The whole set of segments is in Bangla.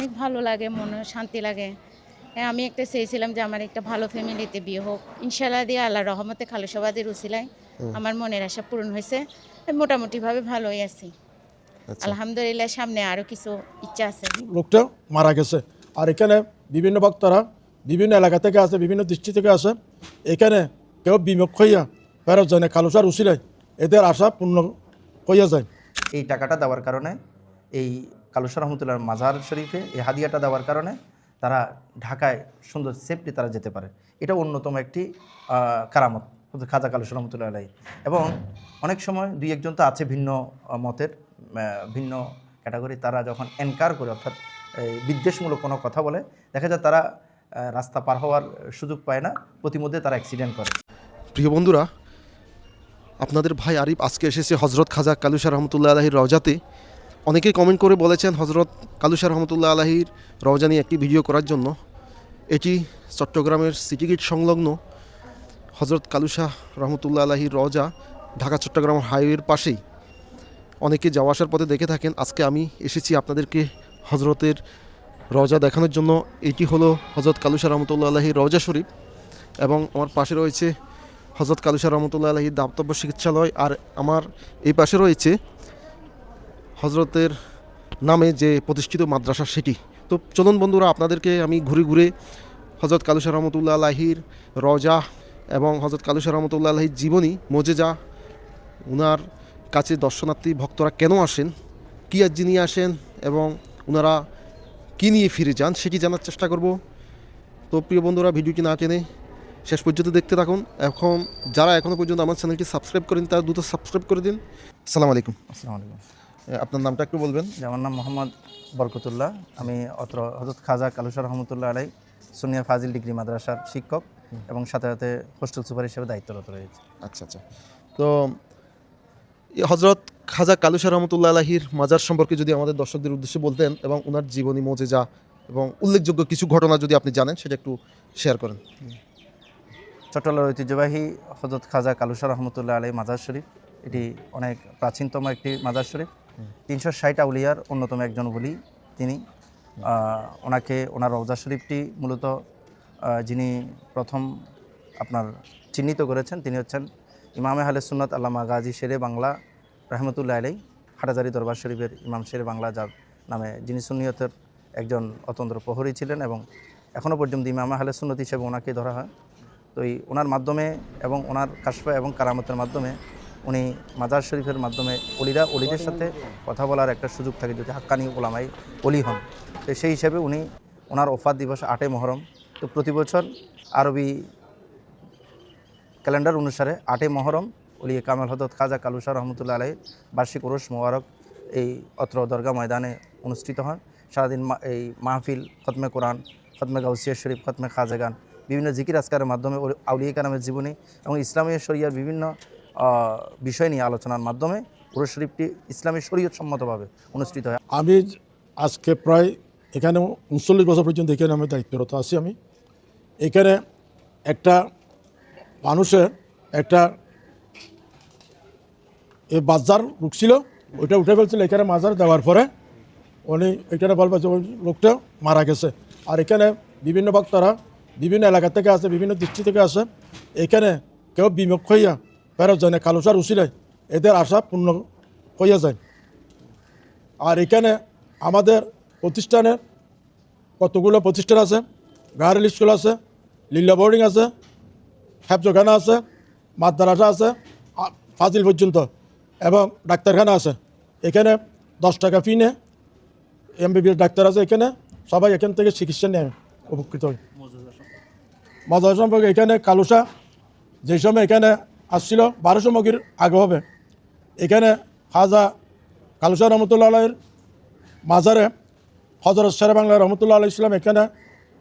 অনেক ভালো লাগে, মনে শান্তি লাগে। হ্যাঁ, আমি একটা চেয়েছিলাম যে আমার একটা ভালো ফ্যামিলিতে বিয়ে হোক। ইনশাআল্লাহ দিয়ে আল্লাহর রহমতে খালুসাবাদের উছিলায় আমার মনের আশা পূরণ হয়েছে। আমি মোটামুটিভাবে ভালোই আছি। আচ্ছা। আলহামদুলিল্লাহ, সামনে আরও কিছু ইচ্ছা আছে। লোকটা মারা গেছে। আর এখানে বিভিন্ন বক্তারা বিভিন্ন এলাকা থেকে আসে, বিভিন্ন দৃষ্টি থেকে আসে। এখানে কেউ বিমুখ হইয়া ফেরত যায় না, খালুসার উছিলায় এদের আশা পূর্ণ হইয়া যায়। এই টাকাটা দেওয়ার কারণে, এই কালুসা রহমতুল্লাহর মাজার শরীফে এই হাদিয়াটা দেওয়ার কারণে তারা ঢাকায় সুন্দর সেফলি তারা যেতে পারে। এটা অন্যতম একটি কারামত খাজা কালুসা রহমতুল্লাহ আলাইহি। এবং অনেক সময় দুই একজন তো আছে ভিন্ন মতের, ভিন্ন ক্যাটাগরি, তারা যখন এনকার করে অর্থাৎ এই বিদ্বেষমূলক কোনো কথা বলে, দেখা যায় তারা রাস্তা পার হওয়ার সুযোগ পায় না, প্রতিমধ্যে তারা অ্যাক্সিডেন্ট করে। প্রিয় বন্ধুরা, আপনাদের ভাই আরিফ আজকে এসেছে হজরত খাজা কালুসা রহমতুল্লাহ আলাহির রওজাতে। অনেকেই কমেন্ট করে বলেছেন হজরত কালুসা রহমতুল্লাহ আলাহির রওজা নিয়ে একটি ভিডিও করার জন্য। এটি চট্টগ্রামের সিটি গেট সংলগ্ন হজরত কালুসা রহমতুল্লাহ আলাহির রওজা, ঢাকা চট্টগ্রাম হাইওয়ের পাশেই। অনেকে যাওয়া আসার পথে দেখে থাকেন। আজকে আমি এসেছি আপনাদেরকে হজরতের রওজা দেখানোর জন্য। এটি হলো হজরত কালুসা রহমতুল্লাহ আলাহির রওজা শরীফ, এবং আমার পাশে রয়েছে হজরত কালুসা রহমতুল্লাহ আলাহির দাতব্য চিকিৎসালয়। আর আমার এই পাশে রয়েছে হজরতের নামে যে প্রতিষ্ঠিত মাদ্রাসা সেটি। তো চলুন বন্ধুরা, আপনাদেরকে আমি ঘুরে ঘুরে হজরত কালুসা রহমতুল্লাহ আলাহির রওজা এবং হজরত কালুসা রহমতুল্লাহ আলাহির জীবনী মোজেজা, উনার কাছে দর্শনার্থী ভক্তরা কেন আসেন, কী আর্জি নিয়ে আসেন এবং ওনারা কী নিয়ে ফিরে যান সেটি জানার চেষ্টা করব। তো প্রিয় বন্ধুরা, ভিডিওটি না টেনে শেষ পর্যন্ত দেখতে থাকুন। এখন যারা এখনও পর্যন্ত আমার চ্যানেলটি সাবস্ক্রাইব করেন তারা দ্রুত সাবস্ক্রাইব করে দিন। আসসালামু আলাইকুম। আসসালামু আলাইকুম। আপনার নামটা একটু বলবেন? আমার নাম মোহাম্মদ বরকতুল্লাহ। আমি অত্র হজরত খাজা কালুসা রহমতুল্লাহ আলাই সুনিয়া ফাজিল ডিগ্রি মাদ্রাসার শিক্ষক এবং সাথে সাথে হোস্টেল সুপার হিসেবে দায়িত্বরত রয়েছে। আচ্ছা আচ্ছা। তো হজরত খাজা কালুসা রহমতুল্লাহ আলাহির মাজার সম্পর্কে যদি আমাদের দর্শকদের উদ্দেশ্যে বলতেন এবং ওনার জীবনী মোজেজা এবং উল্লেখযোগ্য কিছু ঘটনা যদি আপনি জানেন সেটা একটু শেয়ার করেন। চট্টগ্রামের ঐতিহ্যবাহী হজরত খাজা কালুসা রহমতুল্লাহ আলাই মাজার শরীফ, এটি অনেক প্রাচীনতম একটি মাজার শরীফ। 360 আউলিয়ার অন্যতম একজন বলি তিনি। ওনাকে ওনার রওজা শরীফটি মূলত যিনি প্রথম আপনার চিহ্নিত করেছেন তিনি হচ্ছেন ইমামে আহলে সুন্নাত আল্লামা গাজী শেরে বাংলা রহমতুল্লাহ আলাই, হাটাজারি দরবার শরীফের ইমাম শেরে বাংলা, যার নামে যিনি সুন্নিয়তের একজন অতন্ত্র প্রহরী ছিলেন এবং এখনও পর্যন্ত ইমামে আহলে সুন্নত হিসেবে ওনাকে ধরা হয়। তো এই ওনার মাধ্যমে এবং ওনার কাশফা এবং কারামতের মাধ্যমে উনি মাজার শরীফের মাধ্যমে অলিদের সাথে কথা বলার একটা সুযোগ থাকে যদি হাক্কানি ওলামাই অলি হন। তো সেই হিসেবে উনি ওনার ওফাত দিবস 8 মহরম। তো প্রতি বছর আরবি ক্যালেন্ডার অনুসারে 8 মহরম ওলিয়ে কামাল হজরত খাজা কালুসা রহমতুল্লাহ আলাইহির বার্ষিক উরুস মোবারক এই অত্র দরগা ময়দানে অনুষ্ঠিত হয়। সারাদিন এই মাহফিল, খতমে কোরআন, খতমে গাউসিয়া শরীফ, খতমে খাজেগান, বিভিন্ন জিকির আসকারের মাধ্যমে আউলিয়া কারামের জীবনী এবং ইসলামী শরিয়ার বিভিন্ন বিষয় নিয়ে আলোচনার মাধ্যমে উরুস শরীফটি ইসলামী শরীয়ত সম্মতভাবে অনুষ্ঠিত হয়। আমি আজকে প্রায় এখানে 39 বছর পর্যন্ত এখানে আমি দায়িত্বরত আছি। আমি এখানে একটা মানুষের একটা এই বাজার ঢুকছিল, ওইটা উঠে ফেলছিল। এখানে মাজার দেওয়ার পরে উনি এখানে বলবে যে ওই লোকটা মারা গেছে। আর এখানে বিভিন্ন বক্তারা বিভিন্ন এলাকা থেকে আসে, বিভিন্ন দৃষ্টি থেকে আসে। এখানে কেউ বিমুখ হইয়া ফেরত যায় না, কালুসার উছিলায় এদের আশা পূর্ণ হইয়া যায়। আর এখানে আমাদের প্রতিষ্ঠানের কতগুলো প্রতিষ্ঠান আছে, গার্ল স্কুল আছে, লীলা বোর্ডিং আছে, হেফজখানা আছে, মাদ্রাসা আছে, ফাজিল পর্যন্ত, এবং ডাক্তারখানা আছে। এখানে 10 টাকা ফি নেয়, MBBS ডাক্তার আছে এখানে, সবাই এখান থেকে চিকিৎসা নেয়, উপকৃত হয়। মজা সম্পর্কে এখানে কালুসা যে সময় এখানে আসছিল 1200 মগির আগে হবে, এখানে খাজা কালুসা রহমতুল্লাহ আলাইহির মাজারে হজরত শেরে বাংলা রহমতুল্লাহ আলাইহিস সালাম এখানে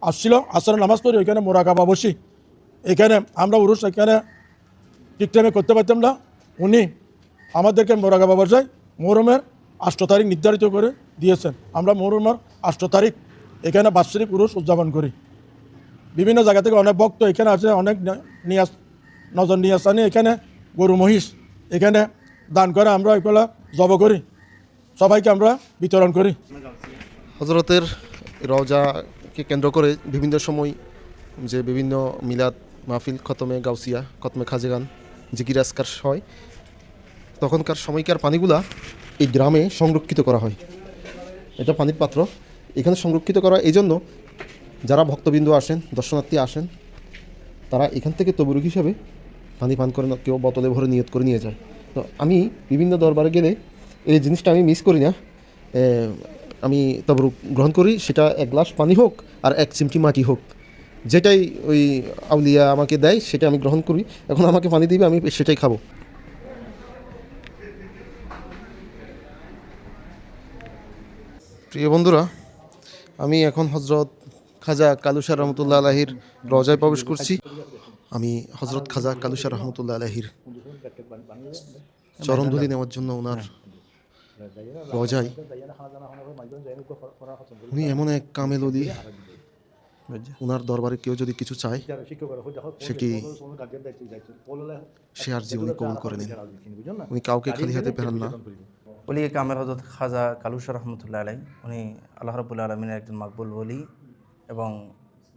আসছিল। আসরের নামাজ পড়ি এখানে মোরাকাবা বসি। এখানে আমরা উরুস এখানে ঠিক টাইমে করতে পারতাম না, উনি আমাদেরকে মোরাকাবা বসায় মুহরমের 8 তারিখ নির্ধারিত করে দিয়েছেন। আমরা মুহরমের 8 তারিখ এখানে বাৎসরিক উরুস উদযাপন করি। বিভিন্ন জায়গা থেকে অনেক ভক্ত এখানে আছে, অনেক নজর নিয়াসানি এখানে গরু মহিষ এখানে দান করে, আমরা এগুলো জব করি, সবাইকে আমরা বিতরণ করি। হজরতের রওজাকে কেন্দ্র করে বিভিন্ন সময় যে বিভিন্ন মিলাদ মাহফিল, খতমে গাউসিয়া, খতমে খাজেগান, জিকির আজকার হয়, তখনকার সময়কার পানিগুলা এই গ্রামে সংরক্ষিত করা হয়। এটা পানির পাত্র এখানে সংরক্ষিত করা এই জন্য যারা ভক্তবৃন্দ আসেন, দর্শনার্থী আসেন, তারা এখান থেকে তবরুক হিসাবে পানি পান করে না, কেউ বোতলে ভরে নিয়ত করে নিয়ে যায়। তো আমি বিভিন্ন দরবারে গেলে এই জিনিসটা আমি মিস করি না। আমি তবরুক গ্রহণ করি, সেটা এক গ্লাস পানি হোক আর এক চিমটি মাটি হোক, যেটাই ওই আউলিয়া আমাকে দেয় সেটা আমি গ্রহণ করি। এখন আমাকে পানি দিবে, আমি সেটাই খাবো। প্রিয় বন্ধুরা, আমি এখন হজরত খাজা কালুশাহ রহমতুল্লাহ আলাহির রওজায় প্রবেশ করছি। আমি হজরত খাজা কালুশাহ রহমতুল্লাহ আলাহির চরণধুলি নেওয়ার জন্য ওনার রওজায়। উনি এমন এক কামেল ওলি, ওনার দরবারে কেউ যদি কিছু চায় সেটি সে আর জীবনে কবুল করে নেন। উনি কাউকে খালি হাতে ফেরান না। ওলি কামেল হযরত খাজা কালুশাহ রহমতুল্লাহ আলাই, উনি আল্লাহ রাব্বুল আলামিনের একজন মাকবুল ওলি, এবং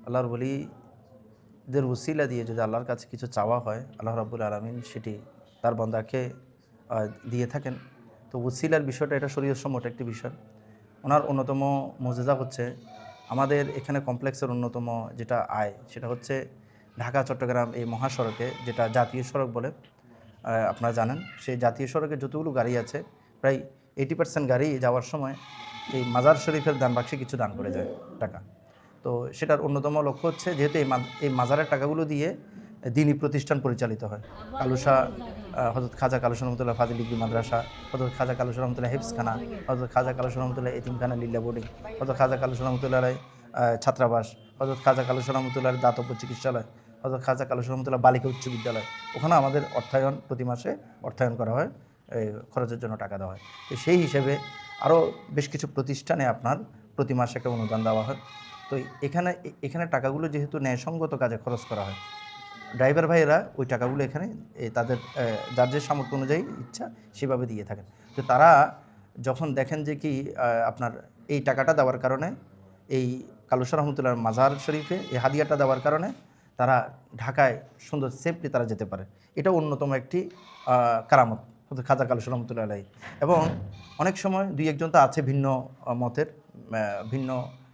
আল্লাহর ওলিদের উসিলা দিয়ে যদি আল্লাহর কাছে কিছু চাওয়া হয়, আল্লাহ রাব্বুল আলামিন সেটি তার বান্দাকে দিয়ে থাকেন। তো উসিলার বিষয়টা এটা শরীয়ত সম্মত একটি বিষয়। ওনার অন্যতম মুজিজা হচ্ছে আমাদের এখানে কমপ্লেক্সের অন্যতম যেটা আয়, সেটা হচ্ছে ঢাকা চট্টগ্রাম এই মহাসড়কে, যেটা জাতীয় সড়ক বলে আপনারা জানেন, সেই জাতীয় সড়কে যতগুলো গাড়ি আছে প্রায় 80% গাড়ি যাওয়ার সময় এই মাজার শরীফের দান বাক্সে কিছু দান করে যায় টাকা। তো সেটার অন্যতম লক্ষ্য হচ্ছে যেহেতু এই মাজারের টাকাগুলো দিয়ে দিনী প্রতিষ্ঠান পরিচালিত হয়। কালুশাহ হযরত খাজা কালুশাহ রহমতুল্লাহ ফাজিল ডিগ্রি মাদ্রাসা, হযরত খাজা কালুশাহ রহমতুল্লাহ হিফজখানা, হযরত খাজা কালুশাহ রহমতুল্লাহ এতিমখানা লিল্লা বোর্ডিং, হযরত খাজা কালুশাহ রহমতুল্লাহ ছাত্রাবাস, হযরত খাজা কালুশাহ রহমতুল্লাহ দাতব্য চিকিৎসালয়, হযরত খাজা কালুশাহ রহমতুল্লাহ বালিকা উচ্চ বিদ্যালয়, ওখানে আমাদের অর্থায়ন প্রতি মাসে অর্থায়ন করা হয়, খরচের জন্য টাকা দেওয়া হয়। তো সেই হিসেবে আরও বেশ কিছু প্রতিষ্ঠানে আপনার প্রতি মাসে একটা অনুদান দেওয়া হয়। তো এখানে টাকাগুলো যেহেতু ন্যায়সঙ্গত কাজে খরচ করা হয়, ড্রাইভার ভাইয়েরা ওই টাকাগুলো এখানে তাদের যার যে সামর্থ্য অনুযায়ী ইচ্ছা সেভাবে দিয়ে থাকেন। তো তারা যখন দেখেন যে কি আপনার এই টাকাটা দেওয়ার কারণে, এই কালুশাহ রহমতুল্লাহর মাজার শরীফে এই হাদিয়াটা দেওয়ার কারণে তারা ঢাকায় সুন্দর সেফলি তারা যেতে পারে, এটা অন্যতম একটি কারামত খাজা কালুশাহ রহমতুল্লাহ আলাইহি। এবং অনেক সময় দুই একজন তো আছে ভিন্ন মতের, ভিন্ন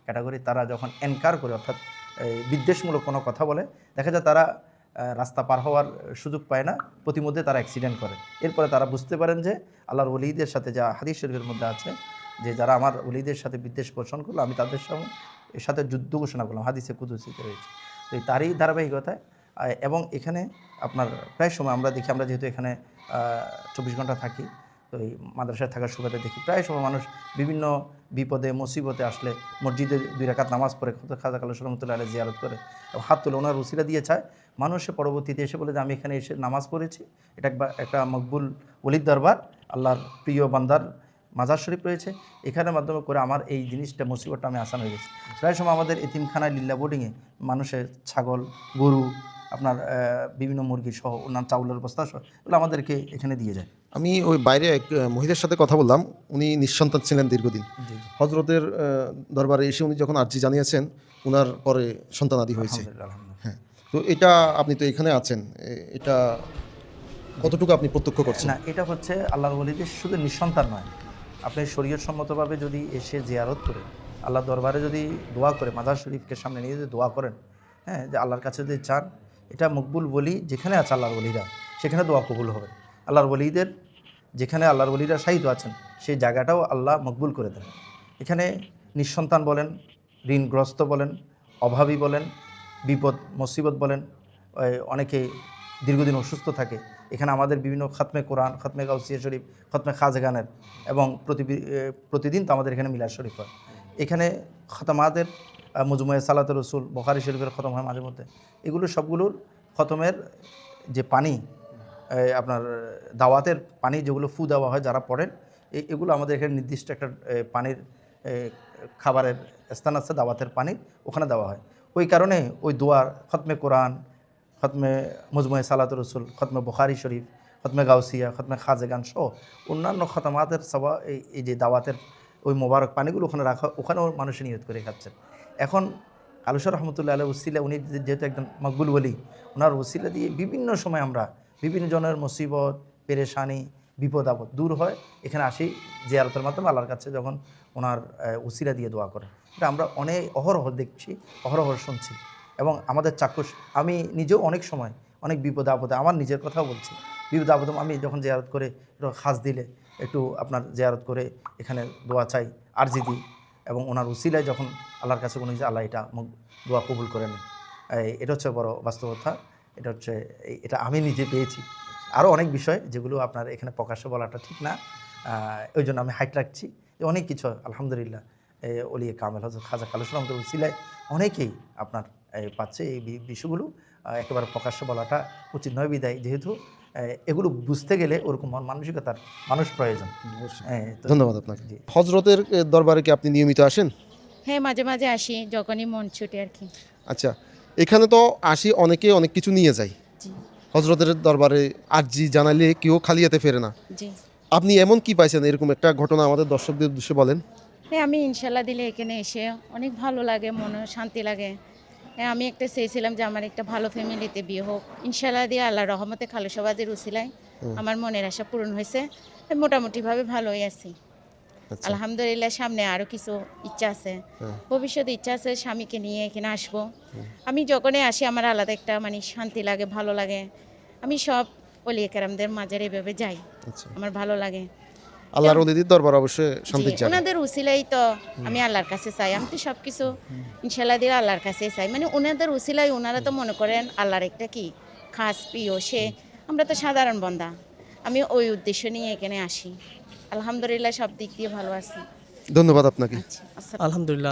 ক্যাটাগরি, তারা যখন এনকার করে অর্থাৎ বিদ্বেষমূলক কোনো কথা বলে, দেখা যায় তারা রাস্তা পার হওয়ার সুযোগ পায় না, প্রতিমধ্যে তারা অ্যাক্সিডেন্ট করে। এরপরে তারা বুঝতে পারেন যে আল্লাহর ওলিদের সাথে, যা হাদিস শরীফের মধ্যে আছে যে যারা আমার ওলিদের সাথে বিদ্বেষ পোষণ করলো, আমি তাদের সাথে যুদ্ধ ঘোষণা করলাম, হাদিসে কুদসিতে রয়েছে। তো তারই ধারাবাহিকতায় এবং এখানে আপনার প্রায় সময় আমরা দেখি, আমরা যেহেতু এখানে 24 ঘন্টা থাকি, তো এই মাদ্রাসায় থাকার সুবাদে দেখি প্রায় সময় মানুষ বিভিন্ন বিপদে মুসিবতে আসলে মসজিদে 2 রাকাত নামাজ পড়ে খাজা কালুশাহ রহমতুল্লাহ আলাইহি জিয়ারত করে এবং হাত তুলে ওনার উসিলা দিয়ে চায়। মানুষের পরবর্তীতে এসে বলে যে আমি এখানে এসে নামাজ পড়েছি, এটা একটা মকবুল ওলির দরবার, আল্লাহর প্রিয় বান্দার মাজার শরীফ রয়েছে, এখানের মাধ্যমে করে আমার এই জিনিসটা মুসিবতটা আমি আসান হয়ে গেছি। প্রায় সময় আমাদের এতিমখানায় লিল্লা বোর্ডিংয়ে মানুষের ছাগল, গরু, আপনার বিভিন্ন মুরগি সহ অন্যান্য চাউলের বস্তা সহ এগুলো আমাদেরকে এখানে দিয়ে যায়। আমি ওই বাইরে এক মহিলার সাথে কথা বললাম, উনি নিঃসন্তান ছিলেন দীর্ঘদিন। হজরতের দরবারে এসে উনি যখন আর্জি জানিয়েছেন, ওনার পরে সন্তানাদি হয়েছে। হ্যাঁ, তো এটা আপনি তো এখানে আছেন, এটা কতটুকু আপনি প্রত্যক্ষ করছেন? না, এটা হচ্ছে আল্লাহর ওলিদের শুধু নিঃসন্তান নয়, আপনি শরীয়ত সম্মতভাবে যদি এসে জিয়ারত করে আল্লাহ দরবারে যদি দোয়া করে, মাজার শরীফকে সামনে নিয়ে যদি দোয়া করেন, হ্যাঁ, যে আল্লাহর কাছে যদি চান, এটা মকবুল ওলি যেখানে আছে আল্লাহর ওলিরা সেখানে দোয়া কবুল হবে। আল্লাহর ওলিদের যেখানে আল্লাহর ওলিরা শাহিদ আছেন সেই জায়গাটাও আল্লাহ মকবুল করে দেন। এখানে নিঃসন্তান বলেন, ঋণগ্রস্ত বলেন, অভাবী বলেন, বিপদ মুসিবত বলেন, অনেকে দীর্ঘদিন অসুস্থ থাকে, এখানে আমাদের বিভিন্ন খতমে কোরআন, খতমে গাউসিয়া শরীফ, খতমে খাজেগানের এবং প্রতিদিন তো আমাদের এখানে মিলাদ শরীফ হয়। এখানে খতমাদের মজমুয়ে সালাতুর রসুল, বুখারী শরীফের খতম হয় মাঝে মধ্যে। এগুলো সবগুলোর খতমের যে পানি, আপনার দাওয়াতের পানি যেগুলো ফু দেওয়া হয় যারা পড়েন, এগুলো আমাদের এখানে নির্দিষ্ট একটা পানির খাবারের স্থান আছে, দাওয়াতের পানি ওখানে দেওয়া হয়। ওই কারণে ওই দোয়ার খতমে কোরআন, খতমে মজমুয়ে সালাতুর রসুল, খতমে বুখারী শরীফ, খতমে গাউসিয়া, খতমে খাজেগান সহ অন্যান্য খতমাতের সবা এই যে দাওয়াতের ওই মোবারক পানিগুলো ওখানে রাখা, ওখানেও মানুষ নিয়ত করে খাচ্ছেন। এখন কালুশাহ রহমতুল্লাহ আলাইহি উসিলা, উনি যেহেতু একজন মকবুল ওলি, ওনার উসিলা দিয়ে বিভিন্ন সময় আমরা বিভিন্ন জনের মুসিবত, পেরেশানি, বিপদ আপদ দূর হয়। এখানে আসি জিয়ারতের মাধ্যমে আল্লাহর কাছে যখন ওনার উসিলা দিয়ে দোয়া করে, এটা আমরা অহরহ দেখছি, অহরহ শুনছি এবং আমাদের চাক্ষুষ। আমি নিজেও অনেক সময় অনেক বিপদ আপদে, আমার নিজের কথাও বলছি, বিপদ আপদ আমি যখন জিয়ারত করে একটু খাস দিলে একটু আপনার জিয়ারত করে এখানে দোয়া চাই, আরজি দিই এবং ওনার উসিলায় যখন আল্লাহর কাছে কোনো আল্লাহ এটা দোয়া কবুল করে নেন। এটা হচ্ছে বড় বাস্তবতা। এটা হচ্ছে এটা আমি নিজে পেয়েছি। আরও অনেক বিষয় যেগুলো আপনার এখানে প্রকাশ্যে বলাটা ঠিক না, ওই জন্য আমি হাইট রাখছি। অনেক কিছু আলহামদুলিল্লাহ ওলিয়ে কামেল হযরত খাজা কালুশাহ রহমতুল্লাহ উসিলায় অনেকেই আপনার পাচ্ছে। এই বিষয়গুলো একেবারে প্রকাশ্যে বলাটা উচিত নয়, বিদায় যেহেতু এগুলো বুঝতে গেলে ওরকম মানসিকতার মানুষ প্রয়োজন। ধন্যবাদ আপনাকে। হজরতের দরবারে কি আপনি নিয়মিত আসেন? হ্যাঁ, মাঝে মাঝে আসি যখনই মন ছুটে আর কি। আচ্ছা, এখানে তো আসি অনেকে অনেক কিছু নিয়ে যায়। জি হজরতের দরবারে আরজি জানালে কেউ খালি হাতে ফেরে না। জি। আপনি এমন কি পাইছেন, এরকম একটা ঘটনা আমাদের দর্শকদের উদ্দেশ্যে বলেন। হ্যাঁ, আমি ইনশাল্লাহ দিলে এখানে এসে অনেক ভালো লাগে, মনে শান্তি লাগে। হ্যাঁ, আমি একটা চেয়েছিলাম যে আমার একটা ভালো ফ্যামিলিতে বিয়ে হোক। ইনশাল্লাহ দিয়ে আল্লাহ রহমতে খালুশাবাদের উসিলায় আমার মনের আশা পূরণ হয়েছে। মোটামুটিভাবে ভালোই আছি আচ্ছা, আলহামদুলিল্লাহ। সামনে আরও কিছু ইচ্ছা আছে, ভবিষ্যতে ইচ্ছা আছে স্বামীকে নিয়ে এখানে আসবো। আমি যখনই আসি আমার আলাদা একটা মানে শান্তি লাগে, ভালো লাগে। আমি সব ওলিয়ে কেরামদের মাঝের এভাবে যাই, আচ্ছা। আমার ভালো লাগে। আল্লাহর ওলিদের দরবার অবশ্যই শান্তির জি, জায়গা। ওনাদের উসিলাই তো আমি আল্লাহর কাছে চাই। আমি তো সব কিছু ইনশাল্লাহ দিয়ে আল্লাহর কাছে চাই। মানে ওনাদের উসিলাই, ওনারা তো মনে করেন আল্লাহর একটা কি খাস প্রিয় সে। আমরা তো সাধারণ বান্দা, আমি ওই উদ্দেশ্য নিয়ে এখানে আসি। আলহামদুলিল্লাহ সব দিক দিয়ে ভালো আছি। ধন্যবাদ আপনাকে। আচ্ছা, আচ্ছা। আলহামদুলিল্লাহ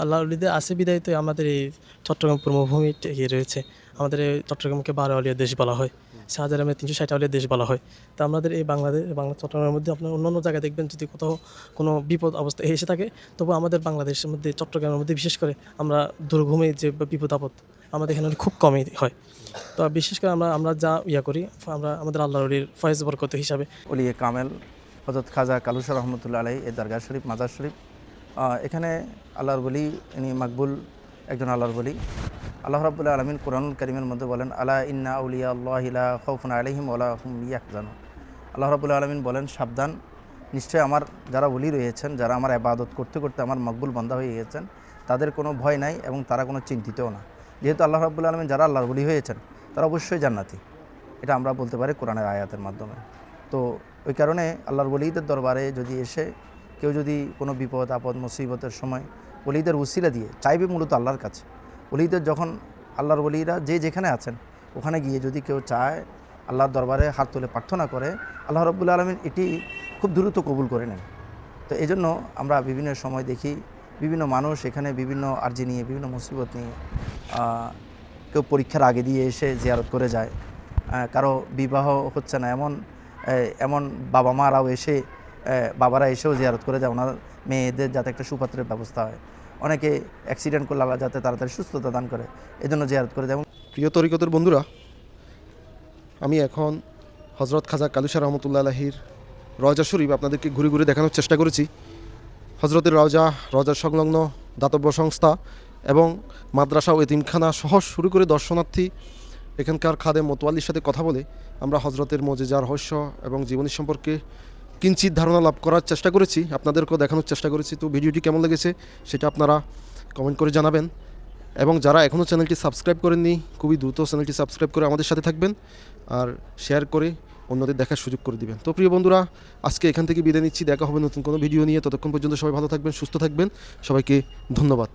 আল্লাহ ওলিদের আছে বিদায় তো আমাদের এই চট্টগ্রাম পূর্বভূমি টিকে রয়েছে। আমাদের এই চট্টগ্রামকে 12 আউলিয়ার দেশ বলা হয়, শাহজালামে 360 আউলিয়ার দেশ বলা হয়। তো আমাদের এই বাংলা চট্টগ্রামের মধ্যে আপনার অন্যান্য জায়গায় দেখবেন যদি কোথাও কোনো বিপদ অবস্থা এসে থাকে, তবু আমাদের বাংলাদেশের মধ্যে চট্টগ্রামের মধ্যে বিশেষ করে আমরা দুর্গমে যে বিপদ আপদ আমাদের এখানে খুব কমই হয়। তো বিশেষ করে আমরা যা করি আমরা আমাদের আল্লাহ ওলির ফয়েজ বরকত হিসাবে ওলিয়ে কামেল হযরত খাজা কালুশাহ রহমতুল্লাহ আলাইহি এর দরগা শরীফ, মাজার শরীফ। এখানে আল্লাহর বলি, ইনি মাকবুল একজন আল্লাহর বলি। আল্লাহ রাব্বুল আলামিন কোরআনুল কারীমের মধ্যে বলেন, আলা ইন্না আউলিয়া আল্লাহি লা খাউফুন আলাইহিম ওয়া লা হুম ইয়াহজানুন। আল্লাহ রাব্বুল আলামিন বলেন, সাবধান, নিশ্চয় আমার যারা ওলি রয়েছেন, যারা আমার ইবাদত করতে করতে আমার মকবুল বান্দা হয়ে গেছেন, তাদের কোনো ভয় নাই এবং তারা কোনো চিন্তিতও না। যেহেতু আল্লাহ রাব্বুল আলামিন যারা আল্লাহর ওলি হয়েছেন তারা অবশ্যই জান্নাতি, এটা আমরা বলতে পারি কোরআনের আয়াতের মাধ্যমে। তো ওই কারণে আল্লাহর ওলিদের দরবারে যদি এসে কেউ যদি কোনো বিপদ আপদ মুসিবতের সময় ওলিদের উসিলা দিয়ে চাইবে মূলত আল্লাহর কাছে। ওলিদের যখন আল্লাহর ওলিরা যে যেখানে আছেন ওখানে গিয়ে যদি কেউ চায়, আল্লাহর দরবারে হাত তুলে প্রার্থনা করে, আল্লাহ রাব্বুল আলামিন এটি খুব দ্রুত কবুল করে নেন। তো এই জন্য আমরা বিভিন্ন সময় দেখি বিভিন্ন মানুষ এখানে বিভিন্ন আরজি নিয়ে, বিভিন্ন মুসিবত নিয়ে, কেউ পরীক্ষার আগে দিয়ে এসে জিয়ারত করে যায়, কারো বিবাহ হচ্ছে না এমন বাবা মারাও এসে, বাবারা এসেও জিয়ারত করে যায় ওনার মেয়েদের যাতে একটা সুপাত্রের ব্যবস্থা হয়। অনেকে অ্যাক্সিডেন্ট করলে আল্লাহ যাতে তাড়াতাড়ি সুস্থতা দান করে, এজন্য জিয়ারত করে। যেমন প্রিয় তরিকতের বন্ধুরা, আমি এখন হজরত খাজা কালুশাহ রহমতুল্লাহ আলাইহির রওজা শরীফ আপনাদেরকে ঘুরে ঘুরে দেখানোর চেষ্টা করেছি। হজরতের রওজার সংলগ্ন দাতব্য সংস্থা এবং মাদ্রাসা ও এতিমখানা সহ শুরু করে দর্শনার্থী এখানকার খাদেম মোতওয়াল্লির সাথে কথা বলে আমরা হজরতের মজেজা, রহস্য এবং জীবনী সম্পর্কে কিঞ্চিত ধারণা লাভ করার চেষ্টা করেছি, আপনাদেরকেও দেখানোর চেষ্টা করেছি। তো ভিডিওটি কেমন লেগেছে সেটা আপনারা কমেন্ট করে জানাবেন এবং যারা এখনও চ্যানেলটি সাবস্ক্রাইব করেননি খুবই দ্রুত চ্যানেলটি সাবস্ক্রাইব করে আমাদের সাথে থাকবেন আর শেয়ার করে অন্যদের দেখার সুযোগ করে দিবেন। তো প্রিয় বন্ধুরা, আজকে এখান থেকে বিদায় নিচ্ছি। দেখা হবে নতুন কোনো ভিডিও নিয়ে। ততক্ষণ পর্যন্ত সবাই ভালো থাকবেন, সুস্থ থাকবেন। সবাইকে ধন্যবাদ।